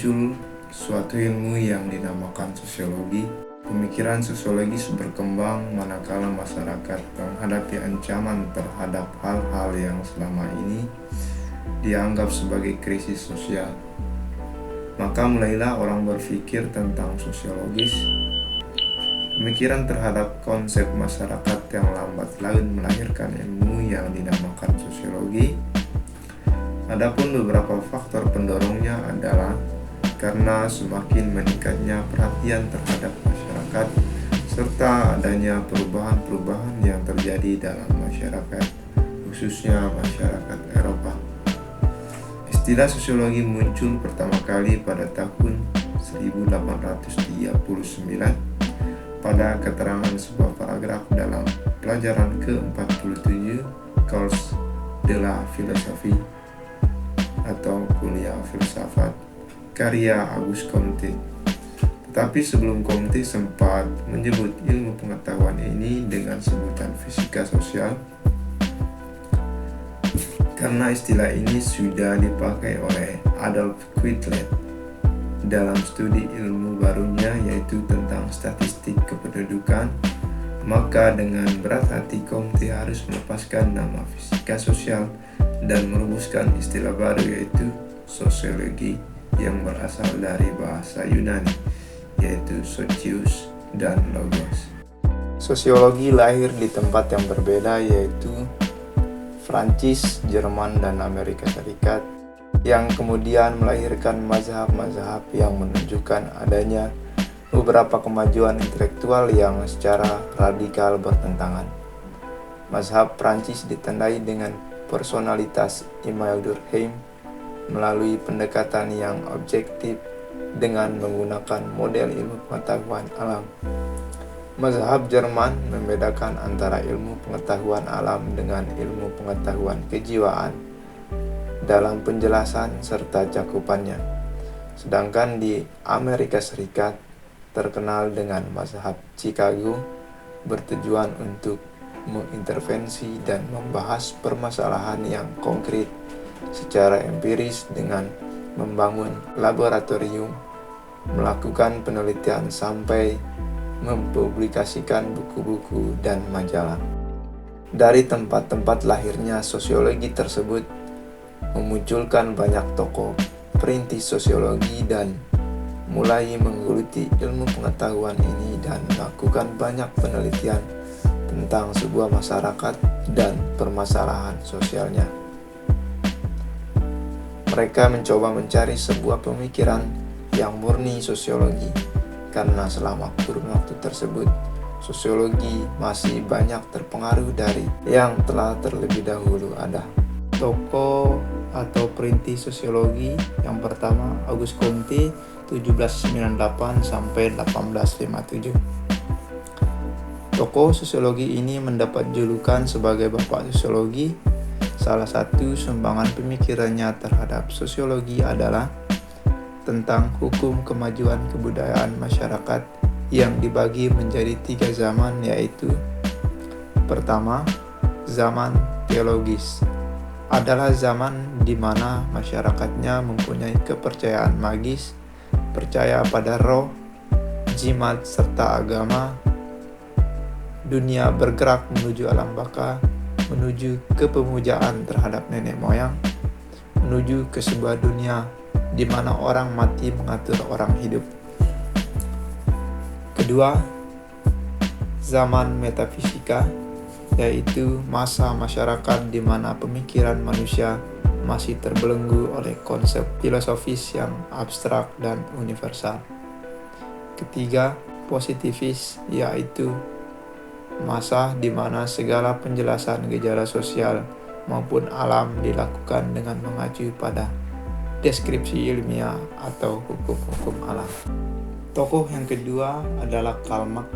muncul suatu ilmu yang dinamakan sosiologi. Pemikiran sosiologis berkembang manakala masyarakat menghadapi ancaman terhadap hal-hal yang selama ini dianggap sebagai krisis sosial. Maka mulailah orang berpikir tentang sosiologis. Pemikiran terhadap konsep masyarakat yang lambat laun melahirkan ilmu yang dinamakan sosiologi. Adapun beberapa faktor pendorongnya adalah karena semakin meningkatnya perhatian terhadap masyarakat serta adanya perubahan-perubahan yang terjadi dalam masyarakat, khususnya masyarakat Eropa. Istilah sosiologi muncul pertama kali pada tahun 1839 pada keterangan sebuah paragraf dalam pelajaran ke-47 Cours de la Philosophie atau kuliah filsafat karya Auguste Comte. Tetapi sebelum Comte sempat menyebut ilmu pengetahuan ini dengan sebutan fisika sosial, karena istilah ini sudah dipakai oleh Adolf Quetelet dalam studi ilmu barunya yaitu tentang statistik kependudukan. Maka dengan berat hati Comte harus melepaskan nama fisika sosial dan merumuskan istilah baru yaitu sosiologi yang berasal dari bahasa Yunani yaitu sotios dan logos. Sosiologi lahir di tempat yang berbeda yaitu Prancis, Jerman, dan Amerika Serikat yang kemudian melahirkan mazhab-mazhab yang menunjukkan adanya beberapa kemajuan intelektual yang secara radikal bertentangan. Mazhab Prancis ditandai dengan personalitas Émile Durkheim melalui pendekatan yang objektif dengan menggunakan model ilmu pengetahuan alam. Mazhab Jerman membedakan antara ilmu pengetahuan alam dengan ilmu pengetahuan kejiwaan dalam penjelasan serta cakupannya. Sedangkan di Amerika Serikat terkenal dengan mazhab Chicago bertujuan untuk mengintervensi dan membahas permasalahan yang konkret secara empiris dengan membangun laboratorium, melakukan penelitian sampai mempublikasikan buku-buku dan majalah. Dari tempat-tempat lahirnya sosiologi tersebut memunculkan banyak tokoh perintis sosiologi dan mulai menggeluti ilmu pengetahuan ini dan melakukan banyak penelitian tentang sebuah masyarakat dan permasalahan sosialnya. Mereka mencoba mencari sebuah pemikiran yang murni sosiologi, karena selama kurun waktu tersebut, sosiologi masih banyak terpengaruh dari yang telah terlebih dahulu ada. Tokoh atau perintis sosiologi yang pertama Auguste Comte 1798 sampai 1857. Tokoh sosiologi ini mendapat julukan sebagai Bapak Sosiologi. Salah satu sumbangan pemikirannya terhadap sosiologi adalah tentang hukum kemajuan kebudayaan masyarakat yang dibagi menjadi 3 zaman, yaitu pertama, zaman teologis adalah zaman di mana masyarakatnya mempunyai kepercayaan magis, percaya pada roh, jimat, serta agama. Dunia bergerak menuju alam baka, menuju kepemujaan terhadap nenek moyang, menuju ke sebuah dunia di mana orang mati mengatur orang hidup. Kedua, zaman metafisika, yaitu masa masyarakat di mana pemikiran manusia masih terbelenggu oleh konsep filosofis yang abstrak dan universal. Ketiga, positivis, yaitu masa di mana segala penjelasan gejala sosial maupun alam dilakukan dengan mengacu pada deskripsi ilmiah atau hukum-hukum alam. Tokoh yang kedua adalah Karl Marx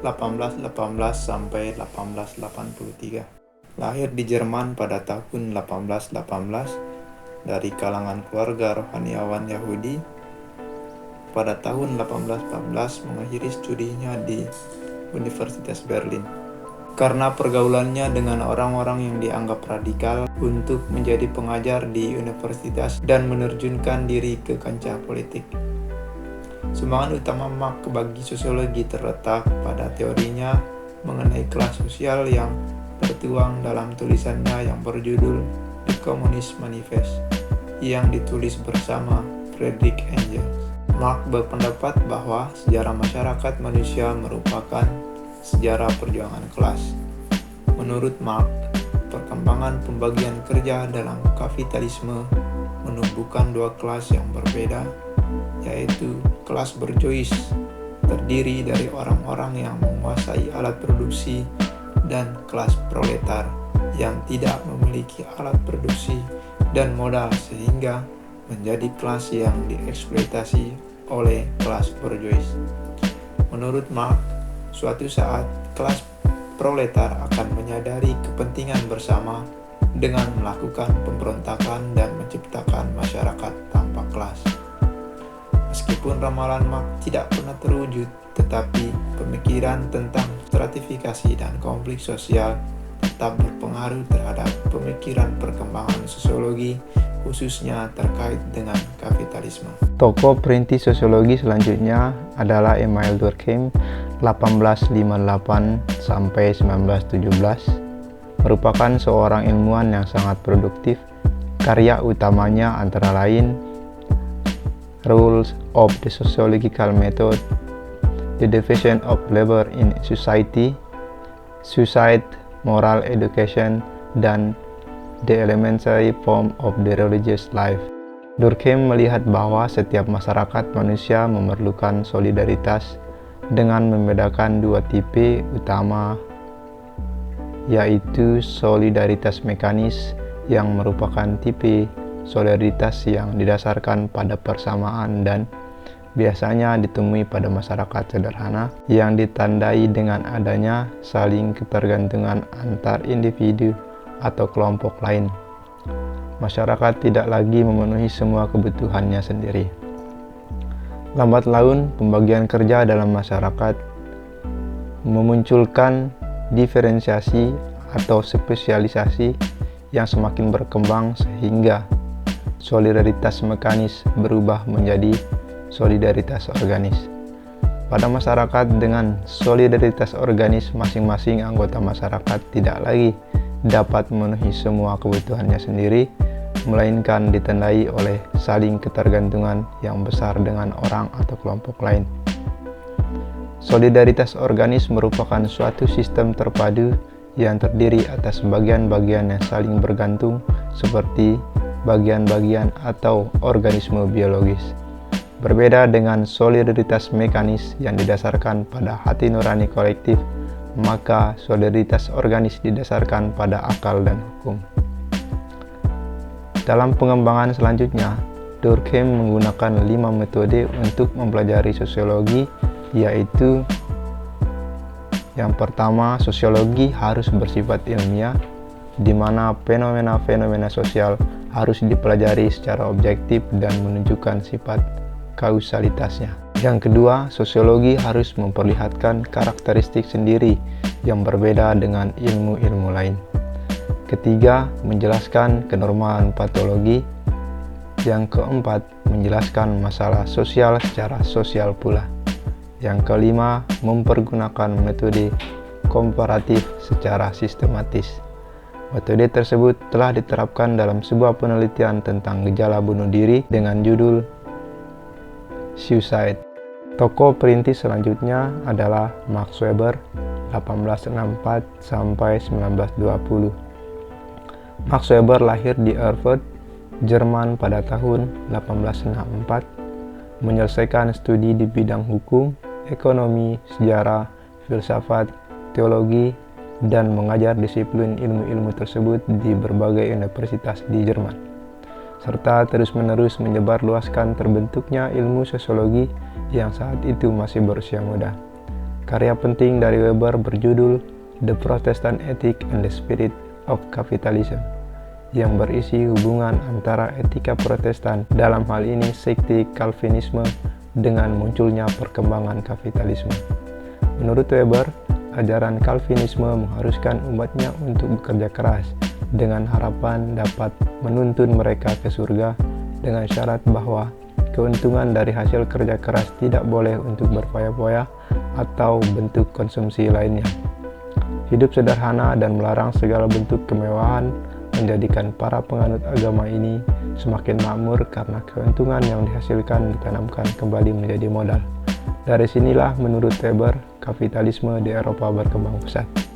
1818 sampai 1883. Lahir di Jerman pada tahun 1818 dari kalangan keluarga rohaniawan Yahudi. Pada tahun 1814 mengakhiri studinya di Universitas Berlin. karena pergaulannya dengan orang-orang yang dianggap radikal untuk menjadi pengajar di universitas dan menerjunkan diri ke kancah politik. Sumbangan utama Marx bagi sosiologi terletak pada teorinya mengenai kelas sosial yang tertuang dalam tulisannya yang berjudul The Communist Manifest yang ditulis bersama Friedrich Engels. Marx berpendapat bahwa sejarah masyarakat manusia merupakan sejarah perjuangan kelas. Menurut Marx, perkembangan pembagian kerja dalam kapitalisme menumbuhkan dua kelas yang berbeda, yaitu kelas berjois, terdiri dari orang-orang yang menguasai alat produksi, dan kelas proletar yang tidak memiliki alat produksi dan modal sehingga menjadi kelas yang dieksploitasi oleh kelas berjois. Menurut Marx, suatu saat kelas proletar akan menyadari kepentingan bersama dengan melakukan pemberontakan dan menciptakan masyarakat tanpa kelas. Meskipun ramalan Marx tidak pernah terwujud, tetapi pemikiran tentang stratifikasi dan konflik sosial tetap berpengaruh terhadap pemikiran perkembangan sosiologi, khususnya terkait dengan kapitalisme. Tokoh perintis sosiologi selanjutnya adalah Emile Durkheim 1858 sampai 1917, merupakan seorang ilmuwan yang sangat produktif. Karya utamanya antara lain Rules of the Sociological Method, The Division of Labor in Society, Suicide, Moral Education, dan The Elementary Form of the Religious Life. Durkheim melihat bahwa setiap masyarakat manusia memerlukan solidaritas dengan membedakan dua tipe utama, yaitu solidaritas mekanis yang merupakan tipe solidaritas yang didasarkan pada persamaan dan biasanya ditemui pada masyarakat sederhana yang ditandai dengan adanya saling ketergantungan antar individu atau kelompok lain. Masyarakat tidak lagi memenuhi semua kebutuhannya sendiri. Lambat laun, pembagian kerja dalam masyarakat memunculkan diferensiasi atau spesialisasi yang semakin berkembang sehingga solidaritas mekanis berubah menjadi solidaritas organis. Pada masyarakat dengan solidaritas organis, masing-masing anggota masyarakat tidak lagi dapat memenuhi semua kebutuhannya sendiri, melainkan ditandai oleh saling ketergantungan yang besar dengan orang atau kelompok lain. Solidaritas organis merupakan suatu sistem terpadu yang terdiri atas bagian-bagian yang saling bergantung seperti bagian-bagian atau organisme biologis. Berbeda dengan solidaritas mekanis yang didasarkan pada hati nurani kolektif, maka solidaritas organis didasarkan pada akal dan hukum. Dalam pengembangan selanjutnya, Durkheim menggunakan 5 metode untuk mempelajari sosiologi, yaitu yang pertama, sosiologi harus bersifat ilmiah, di mana fenomena-fenomena sosial harus dipelajari secara objektif dan menunjukkan sifat kausalitasnya. Yang kedua, sosiologi harus memperlihatkan karakteristik sendiri yang berbeda dengan ilmu-ilmu lain. Ketiga, menjelaskan kenormalan patologi. Yang keempat, menjelaskan masalah sosial secara sosial pula. Yang kelima, mempergunakan metode komparatif secara sistematis. Metode tersebut telah diterapkan dalam sebuah penelitian tentang gejala bunuh diri dengan judul Suicide. Tokoh perintis selanjutnya adalah Max Weber 1864 sampai 1920. Max Weber lahir di Erfurt, Jerman pada tahun 1864, menyelesaikan studi di bidang hukum, ekonomi, sejarah, filsafat, teologi, dan mengajar disiplin ilmu-ilmu tersebut di berbagai universitas di Jerman, serta terus-menerus menyebarluaskan terbentuknya ilmu sosiologi yang saat itu masih berusia muda. Karya penting dari Weber berjudul The Protestant Ethic and the Spirit of Capitalism, yang berisi hubungan antara etika Protestan, dalam hal ini sekte Calvinisme, dengan munculnya perkembangan kapitalisme. Menurut Weber, ajaran Calvinisme mengharuskan umatnya untuk bekerja keras dengan harapan dapat menuntun mereka ke surga dengan syarat bahwa keuntungan dari hasil kerja keras tidak boleh untuk berfoya-foya atau bentuk konsumsi lainnya. Hidup sederhana dan melarang segala bentuk kemewahan menjadikan para penganut agama ini semakin makmur karena keuntungan yang dihasilkan ditanamkan kembali menjadi modal. Dari sinilah menurut Weber, kapitalisme di Eropa berkembang pesat.